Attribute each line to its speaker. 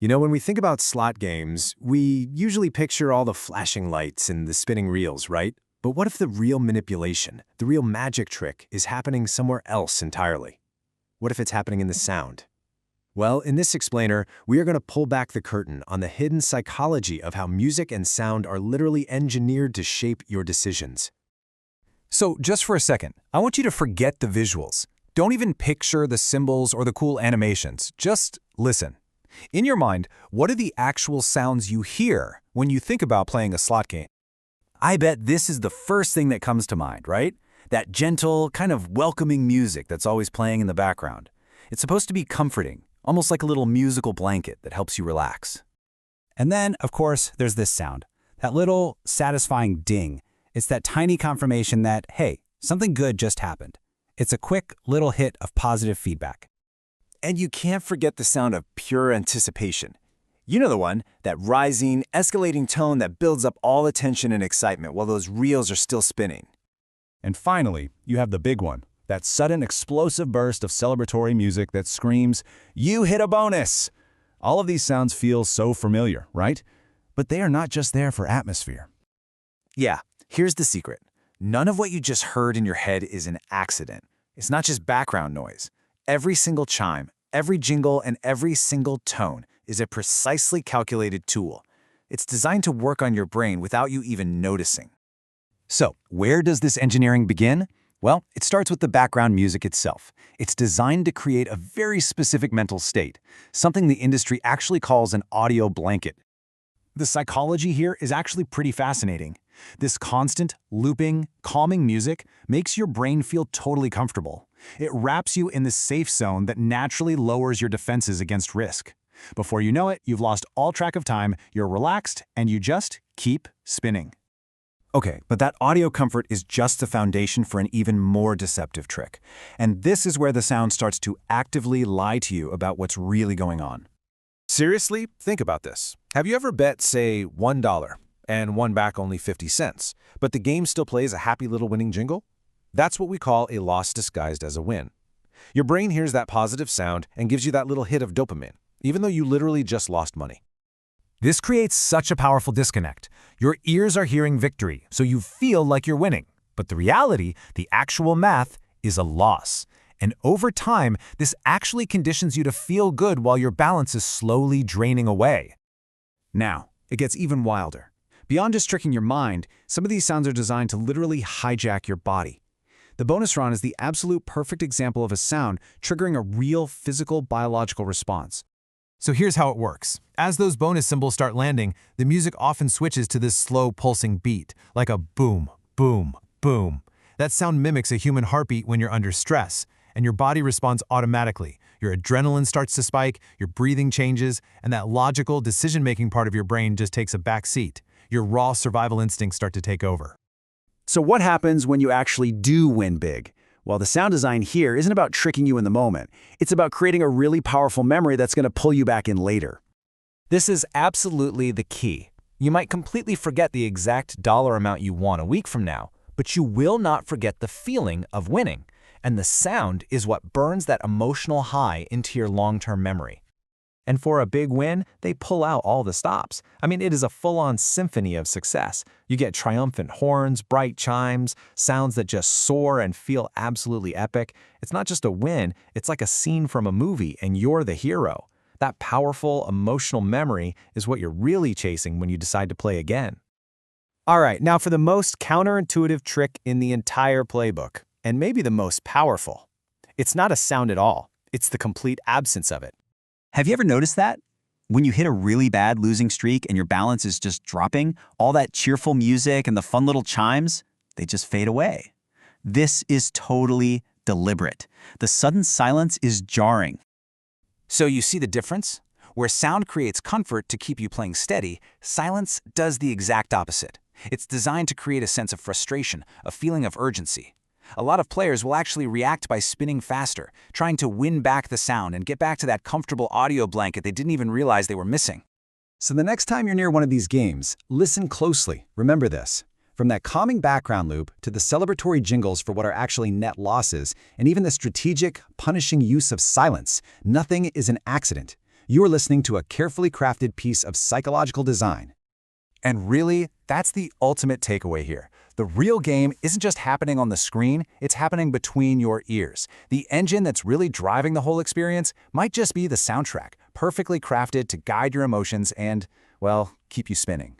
Speaker 1: When we think about slot games, we usually picture all the flashing lights and the spinning reels, right? But what if the real manipulation, the real magic trick, is happening somewhere else entirely? What if it's happening in the sound? Well, in this explainer, we are going to pull back the curtain on the hidden psychology of how music and sound are literally engineered to shape your decisions.
Speaker 2: So just for a second, I want you to forget the visuals. Don't even picture the symbols or the cool animations. Just listen. In your mind, what are the actual sounds you hear when you think about playing a slot game? I bet this is the first thing that comes to mind, right? That gentle, kind of welcoming music that's always playing in the background. It's supposed to be comforting, almost like a little musical blanket that helps you relax. And then, of course, there's this sound, that little satisfying ding. It's that tiny confirmation that, hey, something good just happened. It's a quick little hit of positive feedback.
Speaker 1: And you can't forget the sound of pure anticipation. You know the one, that rising, escalating tone that builds up all the tension and excitement while those reels are still spinning.
Speaker 2: And finally, you have the big one, that sudden explosive burst of celebratory music that screams, "You hit a bonus!" All of these sounds feel so familiar, right? But they are not just there for atmosphere.
Speaker 1: Yeah, here's the secret. None of what you just heard in your head is an accident. It's not just background noise. Every single chime, every jingle, and every single tone is a precisely calculated tool. It's designed to work on your brain without you even noticing.
Speaker 2: So, where does this engineering begin? Well, it starts with the background music itself. It's designed to create a very specific mental state, something the industry actually calls an audio blanket. The psychology here is actually pretty fascinating. This constant, looping, calming music makes your brain feel totally comfortable. It wraps you in this safe zone that naturally lowers your defenses against risk. Before you know it, you've lost all track of time, you're relaxed, and you just keep spinning. Okay, but that audio comfort is just the foundation for an even more deceptive trick. And this is where the sound starts to actively lie to you about what's really going on.
Speaker 3: Seriously, think about this. Have you ever bet, say, $1 and won back only 50 cents, but the game still plays a happy little winning jingle? That's what we call a loss disguised as a win. Your brain hears that positive sound and gives you that little hit of dopamine, even though you literally just lost money.
Speaker 2: This creates such a powerful disconnect. Your ears are hearing victory, so you feel like you're winning. But the reality, the actual math, is a loss. And over time, this actually conditions you to feel good while your balance is slowly draining away. Now, it gets even wilder. Beyond just tricking your mind, some of these sounds are designed to literally hijack your body. The bonus round is the absolute perfect example of a sound triggering a real physical biological response. So here's how it works. As those bonus symbols start landing, the music often switches to this slow pulsing beat, like a boom, boom, boom. That sound mimics a human heartbeat when you're under stress, and your body responds automatically. Your adrenaline starts to spike, your breathing changes, and that logical decision-making part of your brain just takes a back seat. Your raw survival instincts start to take over.
Speaker 4: So what happens when you actually do win big? Well, the sound design here isn't about tricking you in the moment. It's about creating a really powerful memory that's going to pull you back in later.
Speaker 2: This is absolutely the key. You might completely forget the exact dollar amount you won a week from now, but you will not forget the feeling of winning. And the sound is what burns that emotional high into your long-term memory. And for a big win, they pull out all the stops. I mean, it is a full-on symphony of success. You get triumphant horns, bright chimes, sounds that just soar and feel absolutely epic. It's not just a win, it's like a scene from a movie and you're the hero. That powerful, emotional memory is what you're really chasing when you decide to play again.
Speaker 1: All right, now for the most counterintuitive trick in the entire playbook, and maybe the most powerful. It's not a sound at all. It's the complete absence of it.
Speaker 4: Have you ever noticed that? When you hit a really bad losing streak and your balance is just dropping, all that cheerful music and the fun little chimes, they just fade away. This is totally deliberate. The sudden silence is jarring.
Speaker 2: So you see the difference? Where sound creates comfort to keep you playing steady, silence does the exact opposite. It's designed to create a sense of frustration, a feeling of urgency. A lot of players will actually react by spinning faster, trying to win back the sound and get back to that comfortable audio blanket they didn't even realize they were missing.
Speaker 4: So the next time you're near one of these games, listen closely. Remember this. From that calming background loop to the celebratory jingles for what are actually net losses, and even the strategic, punishing use of silence, nothing is an accident.
Speaker 3: You're listening to a carefully crafted piece of psychological design.
Speaker 2: And really, that's the ultimate takeaway here. The real game isn't just happening on the screen, it's happening between your ears. The engine that's really driving the whole experience might just be the soundtrack, perfectly crafted to guide your emotions and, well, keep you spinning.